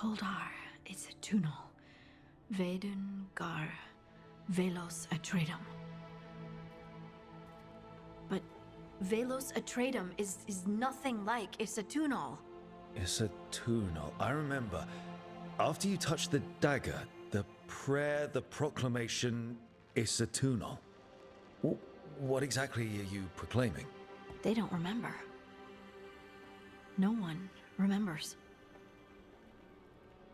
Holdar, it's a tunnel. Veilguard, Velos Atretum. But Velos Atretum is nothing like Isatunal. Isatunal. I remember. After you touched the dagger, the prayer, the proclamation, Isatunal. What exactly are you proclaiming? They don't remember. No one remembers.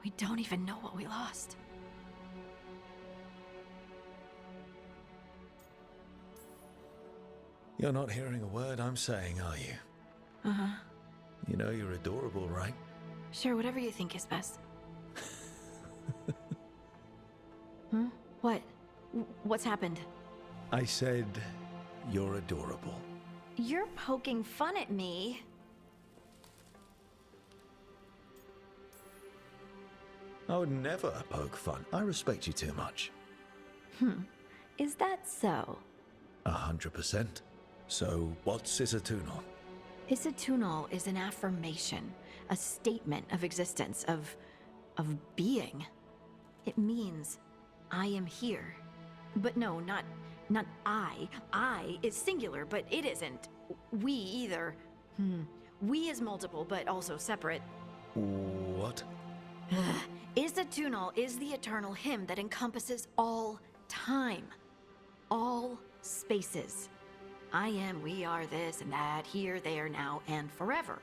We don't even know what we lost. You're not hearing a word I'm saying, are you? Uh-huh. You know you're adorable, right? Sure, whatever you think is best. Hmm? What? What's happened? I said you're adorable. You're poking fun at me. I would never poke fun. I respect you too much. Is that so? 100%. So, what's Isatunal? Isatunal is an affirmation, a statement of existence, of being. It means, I am here. But no, not I. I is singular, but it isn't. We either. We is multiple, but also separate. What? Isatunal is the eternal hymn that encompasses all time. All spaces. I am, we are, this and that, here, there, now, and forever.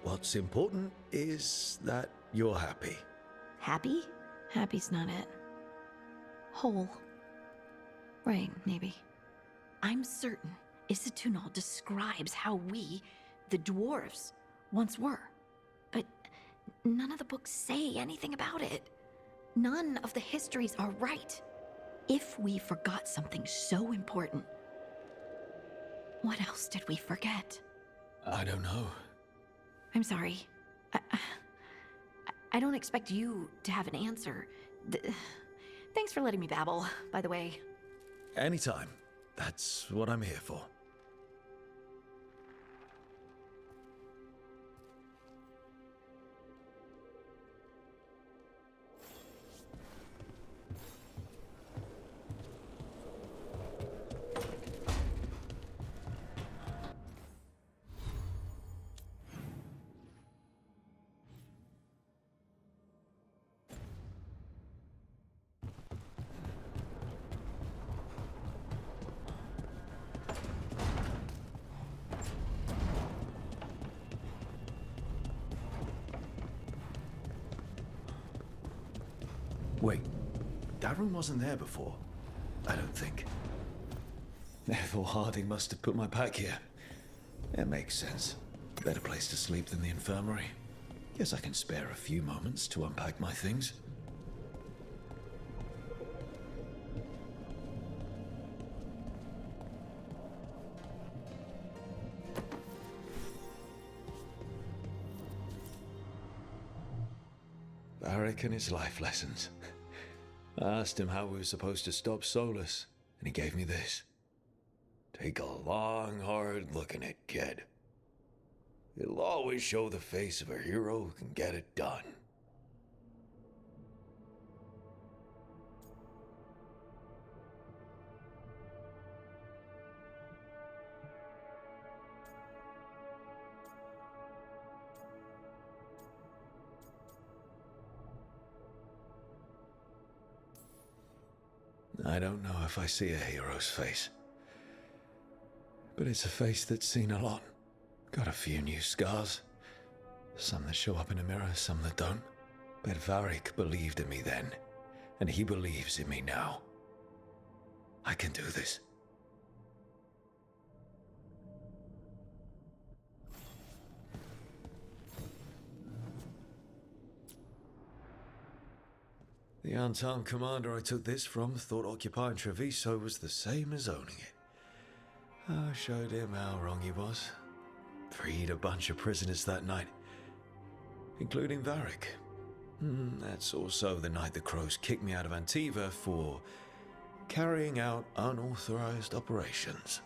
What's important is that you're happy. Happy? Happy's not it. Whole. Right, maybe. I'm certain Isatunal describes how we, the dwarves, once were. But none of the books say anything about it. None of the histories are right. If we forgot something so important, what else did we forget? I don't know. I'm sorry. I don't expect you to have an answer. Thanks for letting me babble, by the way. Anytime. That's what I'm here for. Wait, that room wasn't there before. I don't think. Therefore, Harding must have put my pack here. It makes sense. Better place to sleep than the infirmary. Guess I can spare a few moments to unpack my things. Varric and his life lessons. I asked him how we were supposed to stop Solus, and he gave me this. Take a long, hard look in it, kid. It'll always show the face of a hero who can get it done. I don't know if I see a hero's face. But it's a face that's seen a lot. Got a few new scars. Some that show up in a mirror, some that don't. But Varric believed in me then, and he believes in me now. I can do this. The unarmed commander I took this from thought occupying Treviso was the same as owning it. I showed him how wrong he was. Freed a bunch of prisoners that night, including Varric. That's also the night the Crows kicked me out of Antiva for carrying out unauthorized operations.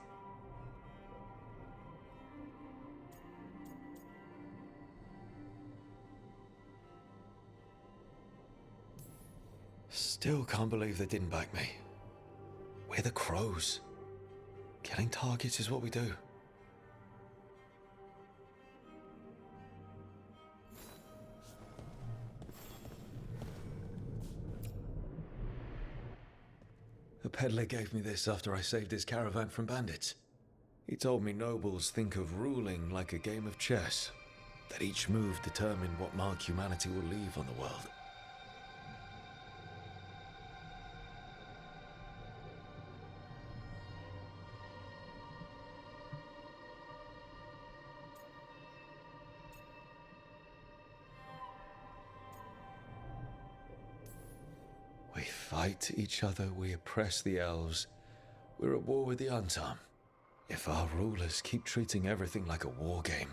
Still can't believe they didn't back me. We're the Crows. Killing targets is what we do. A peddler gave me this after I saved his caravan from bandits. He told me nobles think of ruling like a game of chess, that each move determined what mark humanity will leave on the world. We fight each other, we oppress the elves. We're at war with the Untarm. If our rulers keep treating everything like a war game,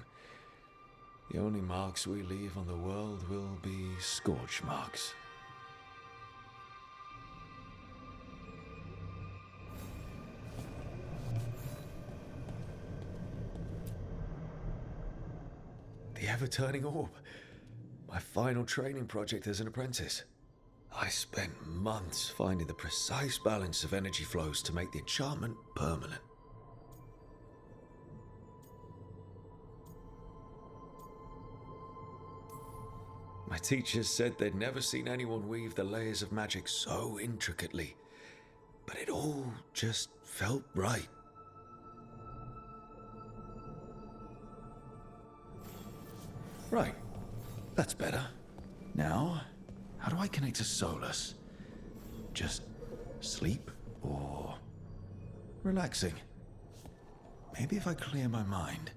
the only marks we leave on the world will be scorch marks. The ever-turning orb. My final training project as an apprentice. I spent months finding the precise balance of energy flows to make the enchantment permanent. My teachers said they'd never seen anyone weave the layers of magic so intricately, but it all just felt right. Right, that's better. Now, how do I connect to Solus? Just sleep or relaxing? Maybe if I clear my mind.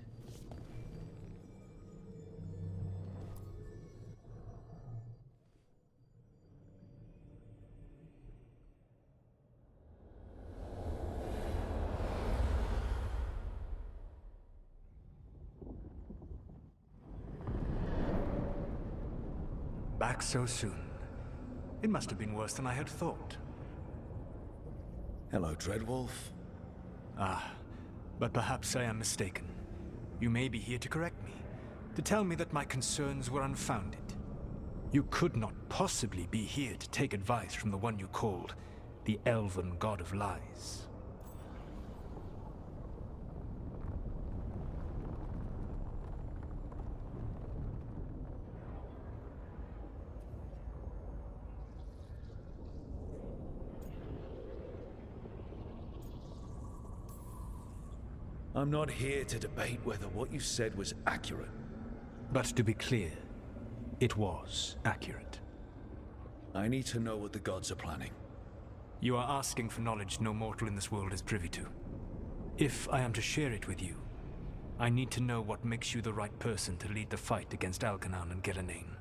Back so soon. It must have been worse than I had thought. Hello, Dreadwolf. Ah, but perhaps I am mistaken. You may be here to correct me, to tell me that my concerns were unfounded. You could not possibly be here to take advice from the one you called the Elven God of Lies. I'm not here to debate whether what you said was accurate. But to be clear, it was accurate. I need to know what the gods are planning. You are asking for knowledge no mortal in this world is privy to. If I am to share it with you, I need to know what makes you the right person to lead the fight against Alkanan and Geranane.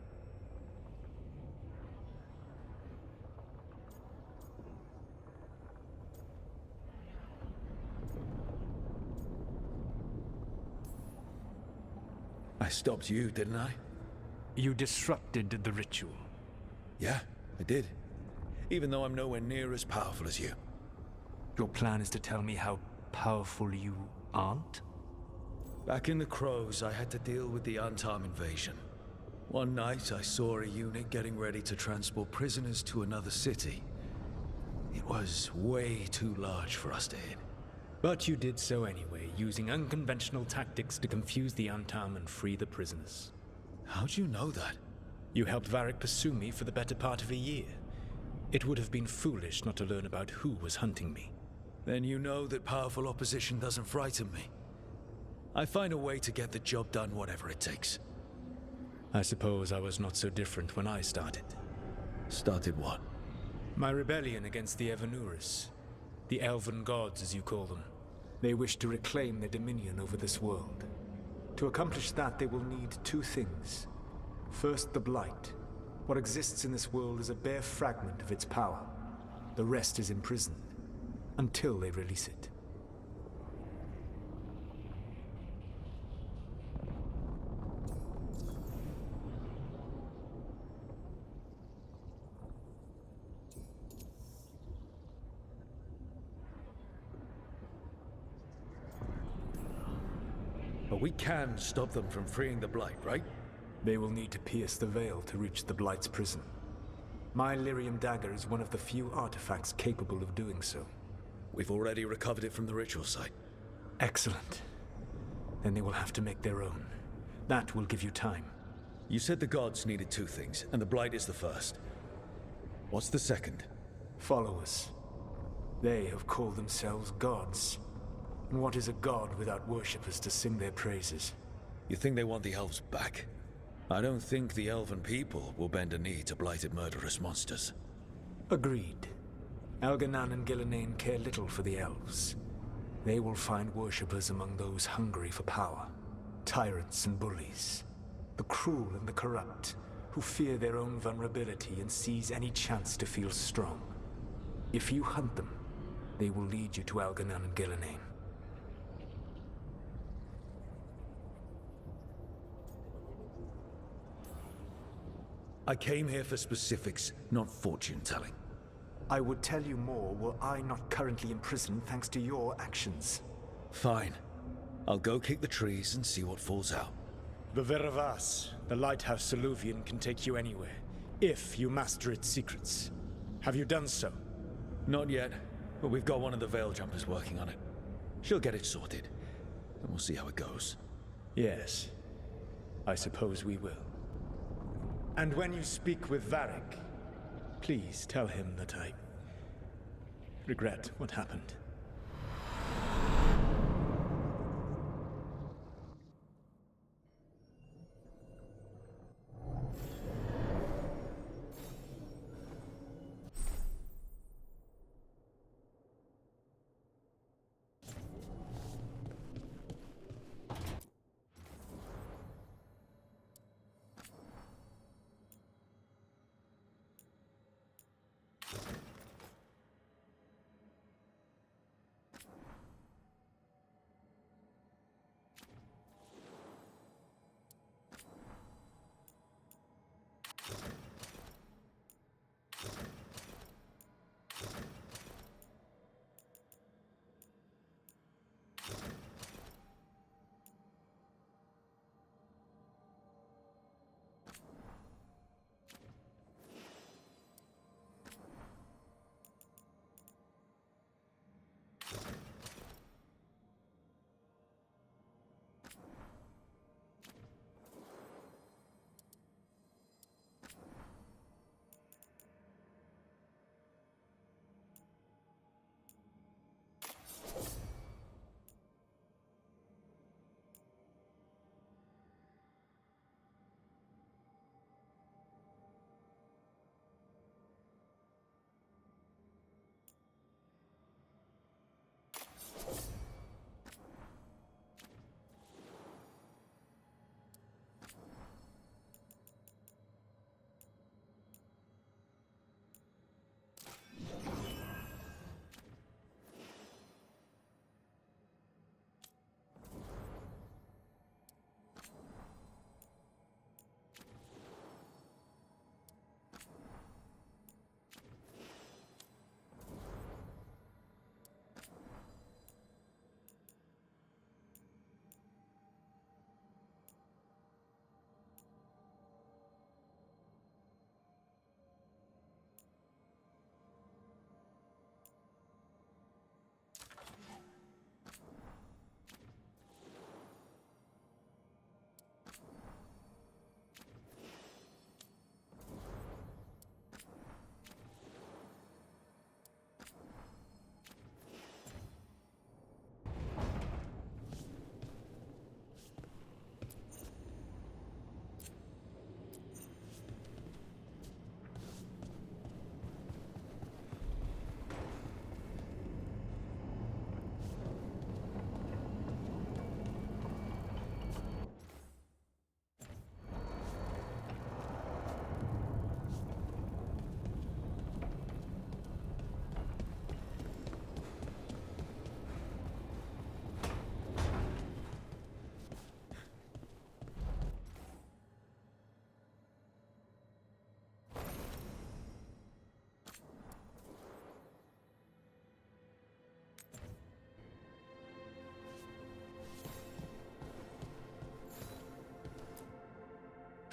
I stopped you, didn't I? You disrupted the ritual. Yeah, I did. Even though I'm nowhere near as powerful as you. Your plan is to tell me how powerful you aren't? Back in the Crows, I had to deal with the Untarm invasion. One night, I saw a unit getting ready to transport prisoners to another city. It was way too large for us to hit. But you did so anyway, using unconventional tactics to confuse the Untarm and free the prisoners. How'd you know that? You helped Varric pursue me for the better part of a year. It would have been foolish not to learn about who was hunting me. Then you know that powerful opposition doesn't frighten me. I find a way to get the job done, whatever it takes. I suppose I was not so different when I started. Started what? My rebellion against the Evanuris. The Elven Gods, as you call them. They wish to reclaim their dominion over this world. To accomplish that, they will need two things. First, the Blight. What exists in this world is a bare fragment of its power. The rest is imprisoned, until they release it. But we can stop them from freeing the Blight, right? They will need to pierce the veil to reach the Blight's prison. My Lyrium dagger is one of the few artifacts capable of doing so. We've already recovered it from the ritual site. Excellent. Then they will have to make their own. That will give you time. You said the gods needed two things, and the Blight is the first. What's the second? Followers. They have called themselves gods. And what is a god without worshippers to sing their praises? You think they want the elves back? I don't think the elven people will bend a knee to blighted murderous monsters. Agreed. Elganan and Gillenane care little for the elves. They will find worshippers among those hungry for power. Tyrants and bullies. The cruel and the corrupt, who fear their own vulnerability and seize any chance to feel strong. If you hunt them, they will lead you to Elganan and Gillenane. I came here for specifics, not fortune-telling. I would tell you more were I not currently imprisoned thanks to your actions. Fine. I'll go kick the trees and see what falls out. The Veravas, the lighthouse Soluvian, can take you anywhere, if you master its secrets. Have you done so? Not yet, but we've got one of the Veil Jumpers working on it. She'll get it sorted, and we'll see how it goes. Yes. I suppose we will. And when you speak with Varric, please tell him that I regret what happened.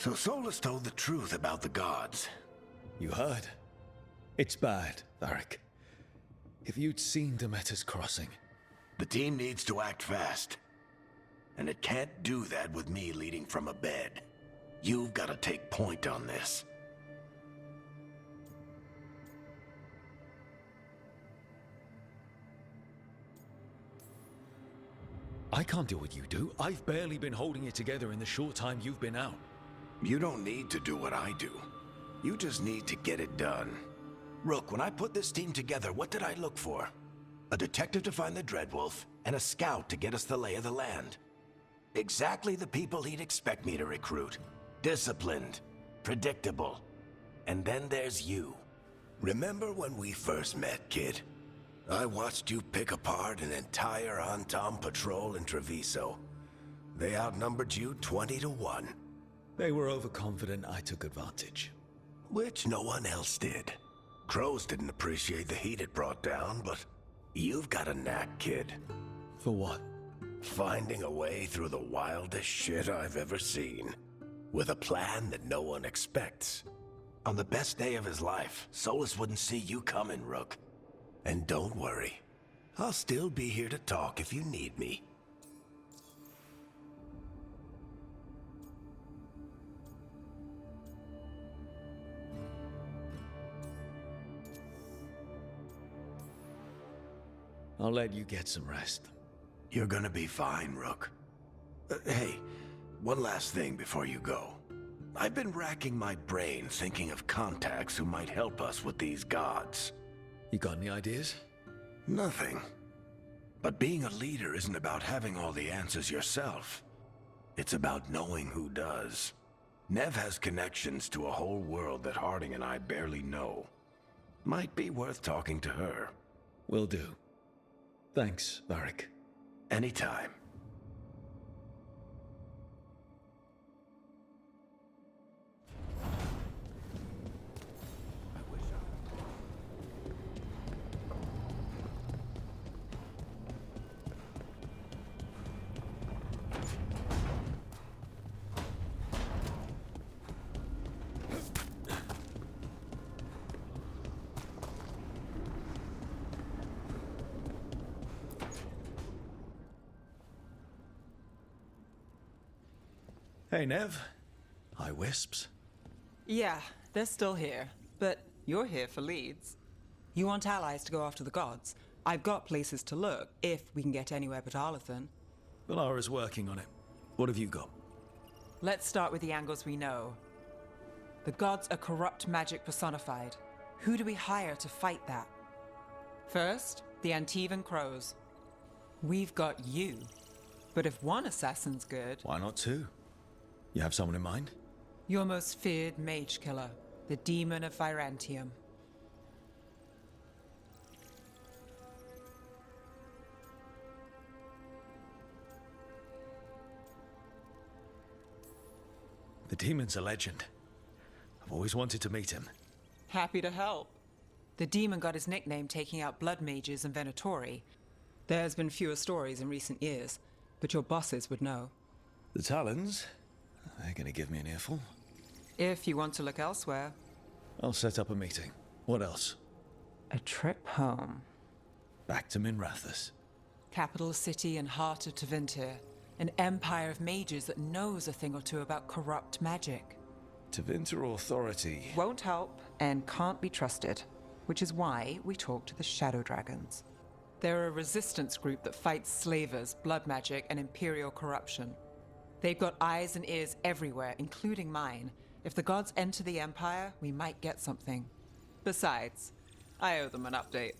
So Solus told the truth about the gods. You heard? It's bad, Varric. If you'd seen Demeter's crossing... The team needs to act fast. And it can't do that with me leading from a bed. You've got to take point on this. I can't do what you do. I've barely been holding it together in the short time you've been out. You don't need to do what I do. You just need to get it done. Rook, when I put this team together, what did I look for? A detective to find the Dreadwolf, and a scout to get us the lay of the land. Exactly the people he'd expect me to recruit. Disciplined, predictable. And then there's you. Remember when we first met, kid? I watched you pick apart an entire Antom patrol in Treviso. They outnumbered you 20 to 1. They were overconfident I took advantage. Which no one else did. Crows didn't appreciate the heat it brought down, but you've got a knack, kid. For what? Finding a way through the wildest shit I've ever seen. With a plan that no one expects. On the best day of his life, Solus wouldn't see you coming, Rook. And don't worry. I'll still be here to talk if you need me. I'll let you get some rest. You're gonna be fine, Rook. Hey, one last thing before you go. I've been racking my brain thinking of contacts who might help us with these gods. You got any ideas? Nothing. But being a leader isn't about having all the answers yourself. It's about knowing who does. Nev has connections to a whole world that Harding and I barely know. Might be worth talking to her. Will do. Thanks, Varric. Anytime. Hey, Nev. Hi, Wisps. Yeah, they're still here, but you're here for leads. You want allies to go after the gods? I've got places to look, if we can get anywhere but Arlathan. Valara's working on it. What have you got? Let's start with the angles we know. The gods are corrupt magic personified. Who do we hire to fight that? First, the Antivan Crows. We've got you. But if one assassin's good... Why not two? You have someone in mind? Your most feared mage killer, the Demon of Virantium. The demon's a legend. I've always wanted to meet him. Happy to help. The demon got his nickname taking out blood mages and Venatori. There's been fewer stories in recent years, but your bosses would know. The Talons? They're gonna give me an earful. If you want to look elsewhere. I'll set up a meeting. What else? A trip home. Back to Minrathous. Capital city and heart of Tevinter. An empire of mages that knows a thing or two about corrupt magic. Tevinter Authority. Won't help and can't be trusted, which is why we talk to the Shadow Dragons. They're a resistance group that fights slavers, blood magic, and imperial corruption. They've got eyes and ears everywhere, including mine. If the gods enter the Empire, we might get something. Besides, I owe them an update.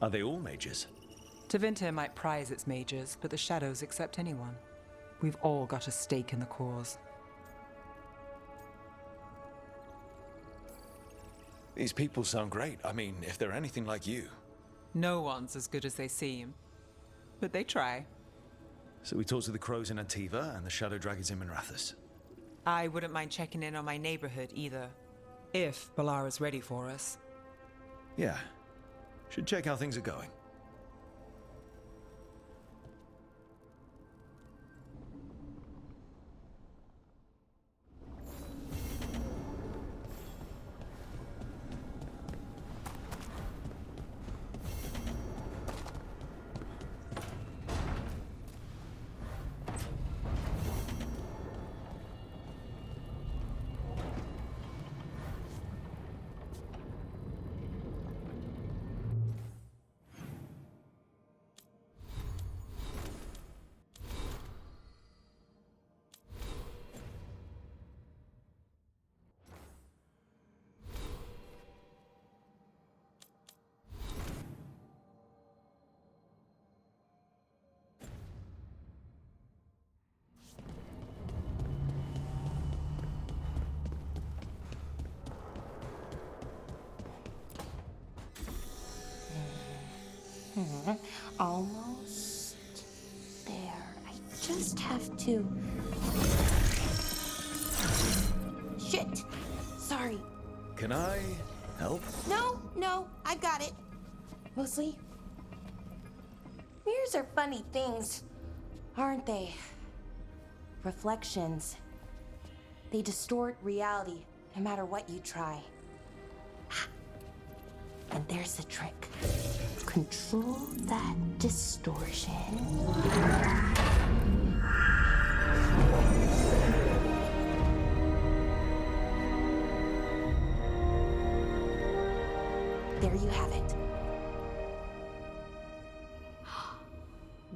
Are they all mages? Tevinter might prize its mages, but the Shadows accept anyone. We've all got a stake in the cause. These people sound great. I mean, if they're anything like you. No one's as good as they seem. But they try. So we talk to the Crows in Antiva and the Shadow Dragons in Minrathous. I wouldn't mind checking in on my neighborhood either. If Balara's ready for us. Yeah. Should check how things are going. Almost there. I just have to... Shit! Sorry. Can I help? No, I got it. Mostly. Mirrors are funny things, aren't they? Reflections. They distort reality, no matter what you try. And there's the trick. Control that distortion. There you have it.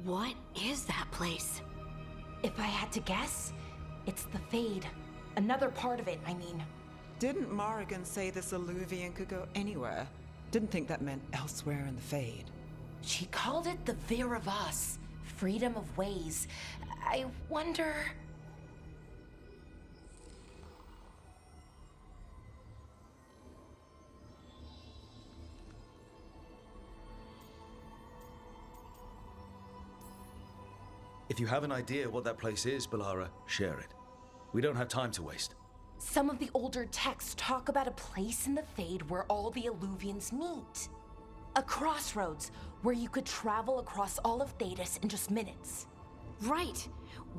What is that place? If I had to guess, it's the Fade. Another part of it, I mean. Didn't Morrigan say this Illuvian could go anywhere? Didn't think that meant elsewhere in the Fade. She called it the Vir of Us, freedom of ways. I wonder... If you have an idea what that place is, Balara, share it. We don't have time to waste. Some of the older texts talk about a place in the Fade where all the Illuvians meet. A crossroads where you could travel across all of Thedas in just minutes. Right.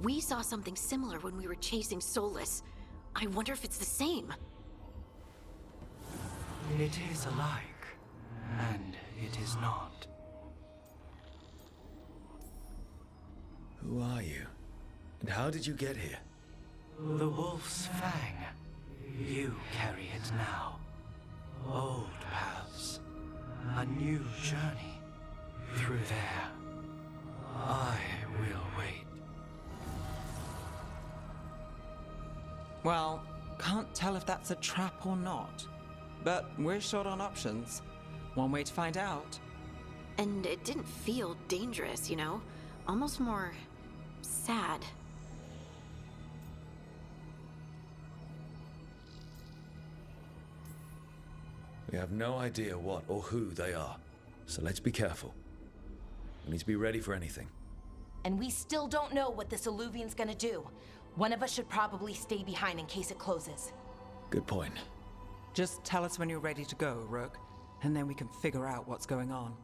We saw something similar when we were chasing Solus. I wonder if it's the same. It is alike, and it is not. Who are you? And how did you get here? The Wolf's Fang. You carry it now. Old paths. A new journey. Through there. I will wait. Well, can't tell if that's a trap or not. But we're short on options. One way to find out. And it didn't feel dangerous, you know? Almost more... sad. We have no idea what or who they are, so let's be careful. We need to be ready for anything. And we still don't know what this Illuvian's gonna do. One of us should probably stay behind in case it closes. Good point. Just tell us when you're ready to go, Rook, and then we can figure out what's going on.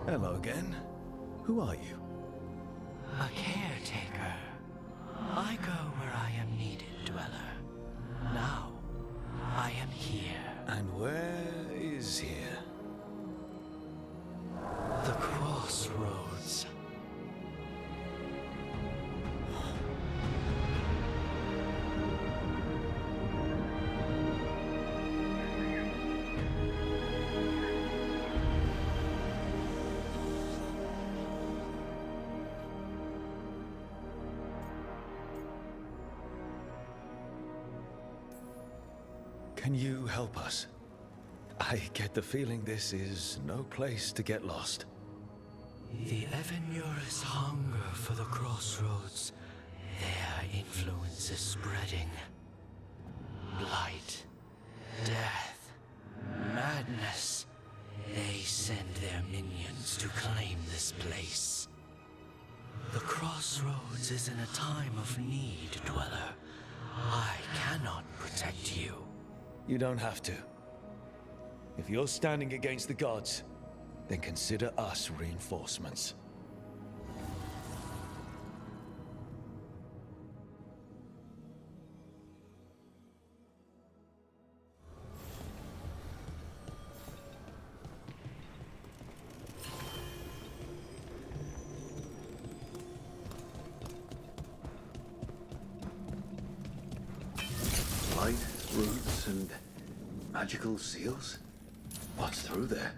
Hello again. Who are you? A caretaker. I go where I am needed, Dweller. Now, I am here. And where is here? The crossroads. Can you help us? I get the feeling this is no place to get lost. The Evanurus hunger for the crossroads. Their influence is spreading. Blight, death, madness. They send their minions to claim this place. The crossroads is in a time of need, Dweller. I cannot protect you. You don't have to. If you're standing against the gods, then consider us reinforcements. Light, roots, and Magical seals? What's through there?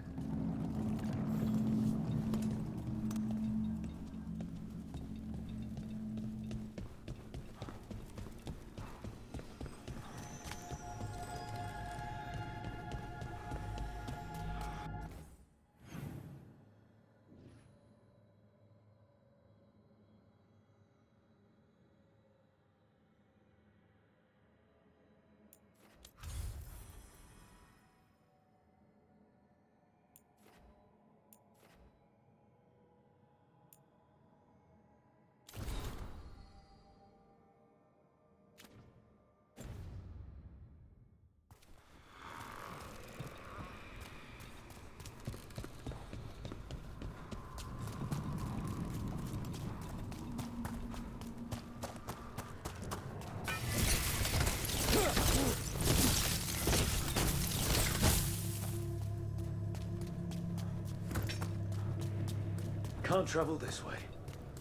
Can't travel this way.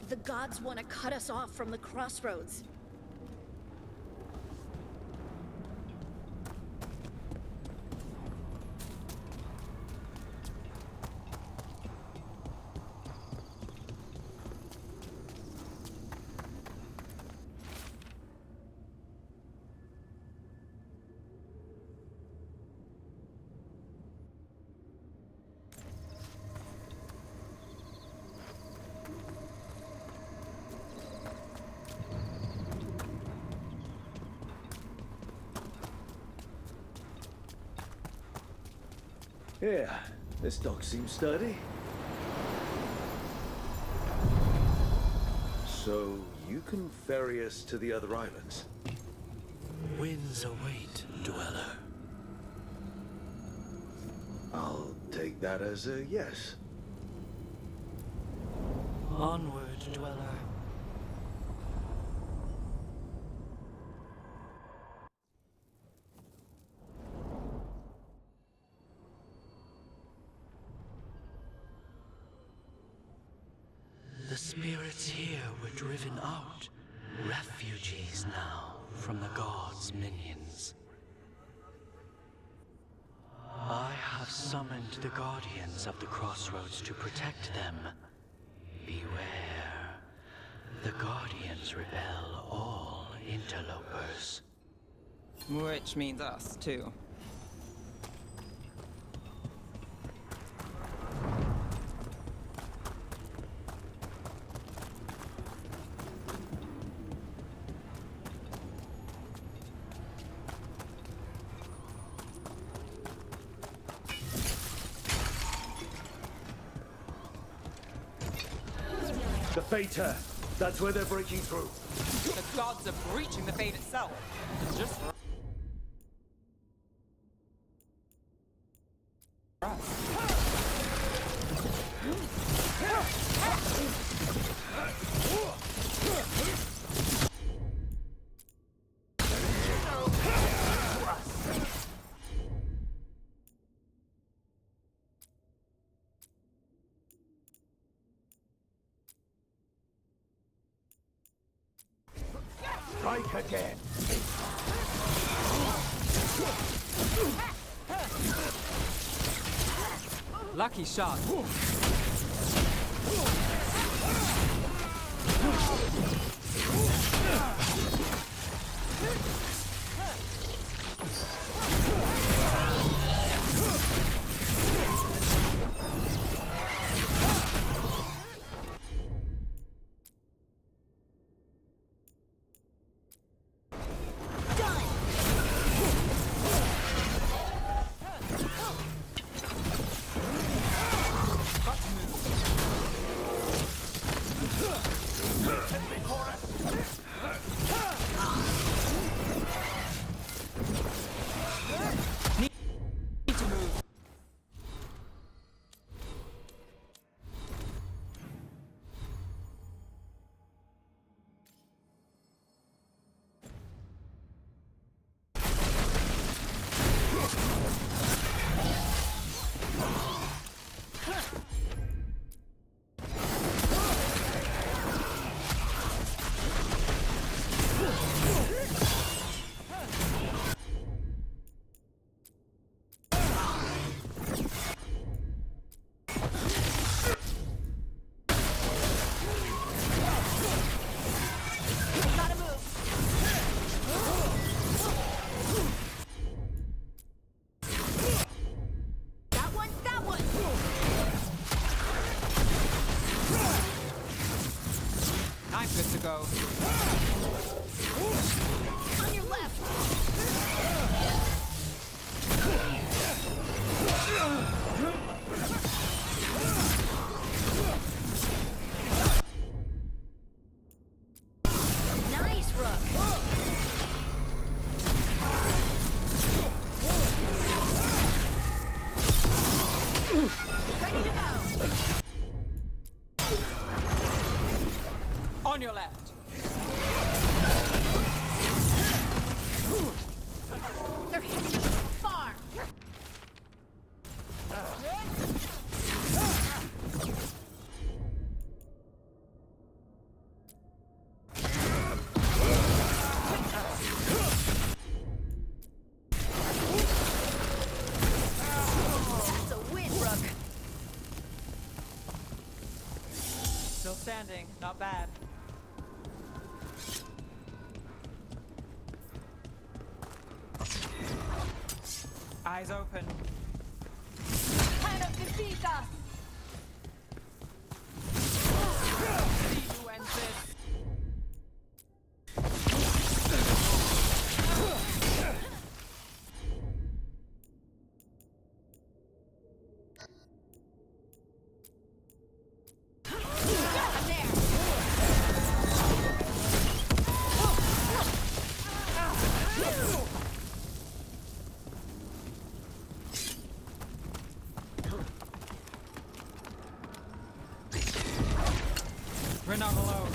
The gods want to cut us off from the crossroads. Yeah, this dock seems sturdy. So, you can ferry us to the other islands? Winds await, dweller. I'll take that as a yes. Onward, dweller. The spirits here were driven out, refugees now from the gods' minions. I have summoned the guardians of the crossroads to protect them. Beware. The guardians repel all interlopers. Which means us, too. The Beta! That's where they're breaking through. The gods are breaching the fate itself. Just for Strike again. lucky shot. to go. On your left! Nice, Rook! Ready to go! On your left. They're hitting us from far! That's a win, Rook! Still standing. Not bad. Eyes open. Kind of defeat us! See who ends this. We're not alone.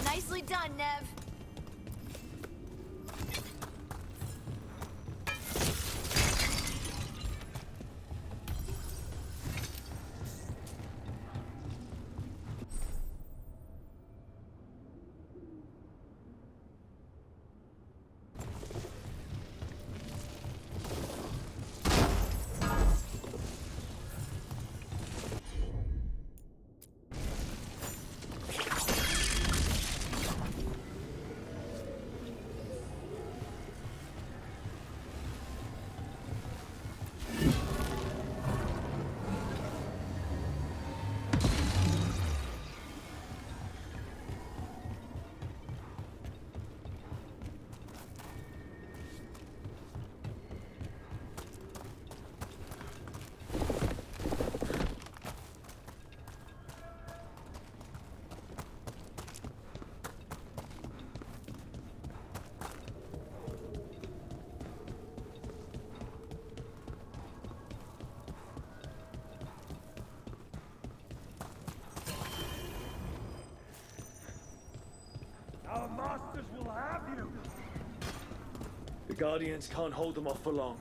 Nicely done, Nev. Our masters will have you! The Guardians can't hold them off for long.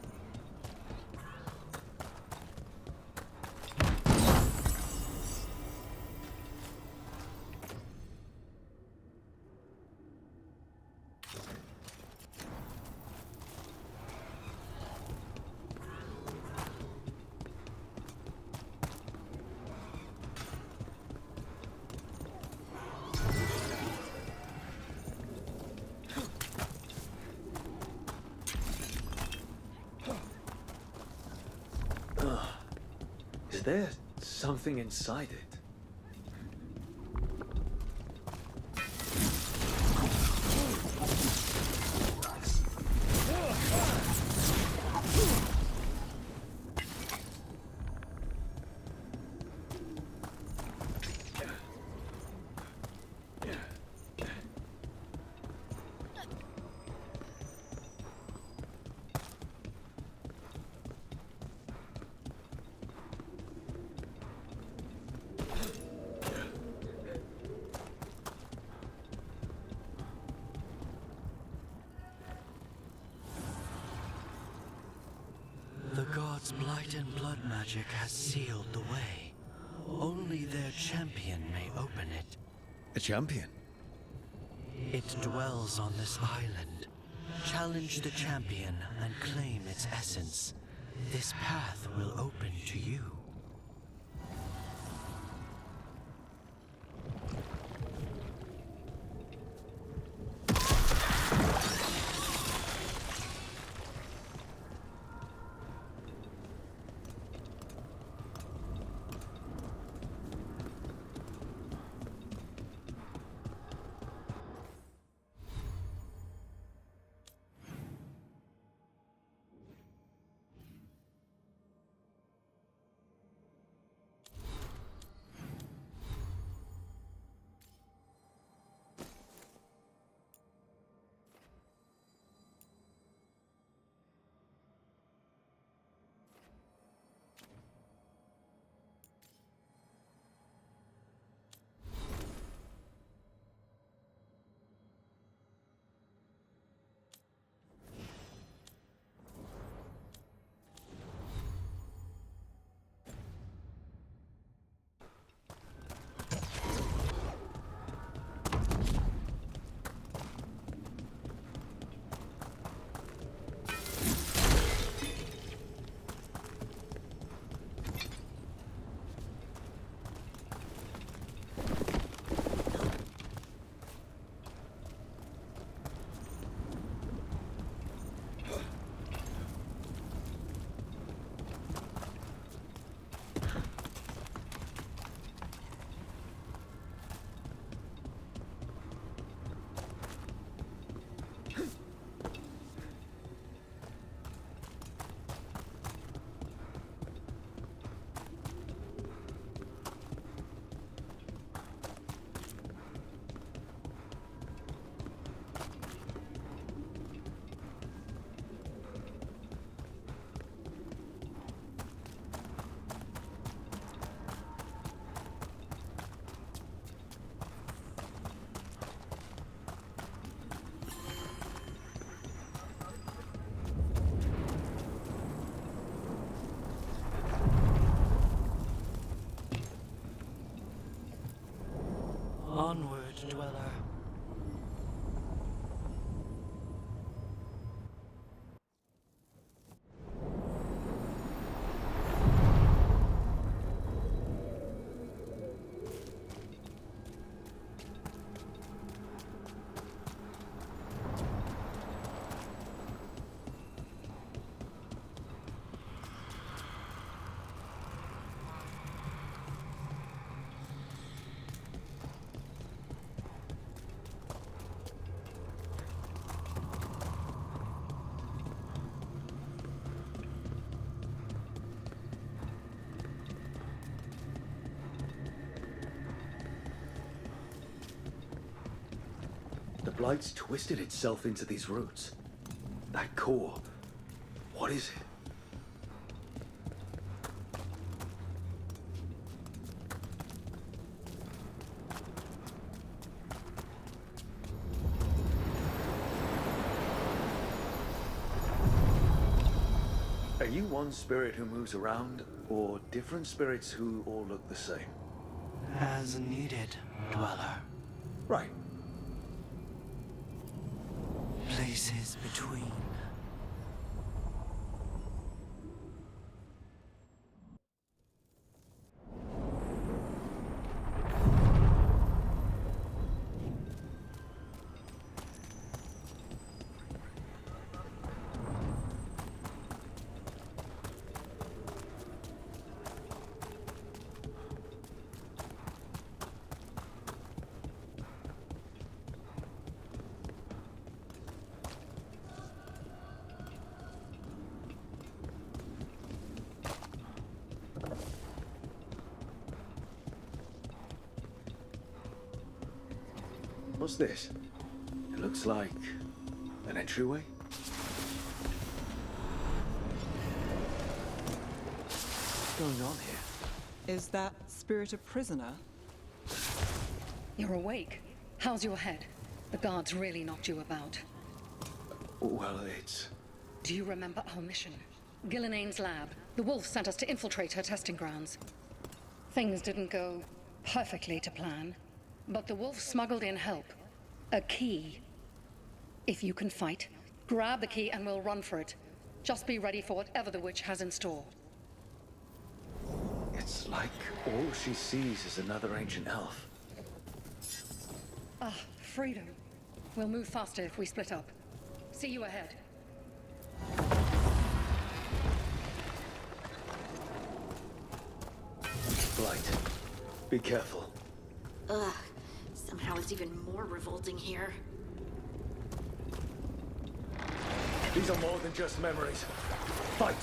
Is there something inside it? The gods' blight and blood magic has sealed the way. Only their champion may open it. A champion? It dwells on this island. Challenge the champion and claim its essence. This path will open to you. Onward, dweller. The Blight's twisted itself into these roots. That core, what is it? Are you one spirit who moves around, or different spirits who all look the same? As needed, dweller. Right. Places between. What's this? It looks like an entryway. What's going on here? Is that spirit a prisoner? You're awake. How's your head? The guards really knocked you about. Well, it's... Do you remember our mission? Gillinane's lab. The wolf sent us to infiltrate her testing grounds. Things didn't go perfectly to plan, but the wolf smuggled in help. A key. If you can fight, grab the key and we'll run for it. Just be ready for whatever the witch has in store. It's like all she sees is another ancient elf. Ah, freedom. We'll move faster if we split up. See you ahead. Blight, be careful. Ugh. Somehow it's even more revolting here. These are more than just memories. Fight!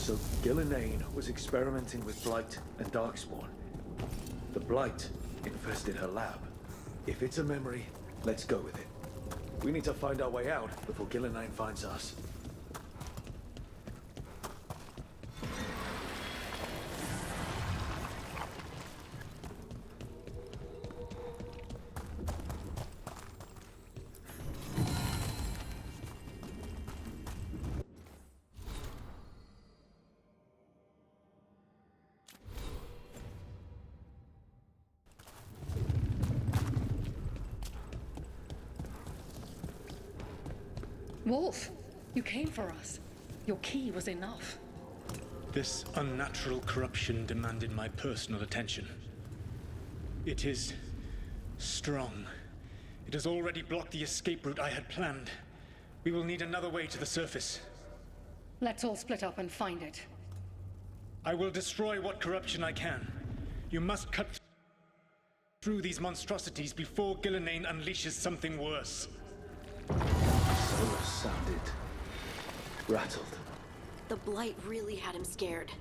So Gillenane was experimenting with Blight and Darkspawn. The Blight infested her lab. If it's a memory, let's go with it. We need to find our way out before Gillenane finds us. Wolf, you came for us. Your key was enough. This unnatural corruption demanded my personal attention. It is strong. It has already blocked the escape route I had planned. We will need another way to the surface. Let's all split up and find it. I will destroy what corruption I can. You must cut through these monstrosities before Gillenane unleashes something worse. Solus sounded rattled. The Blight really had him scared.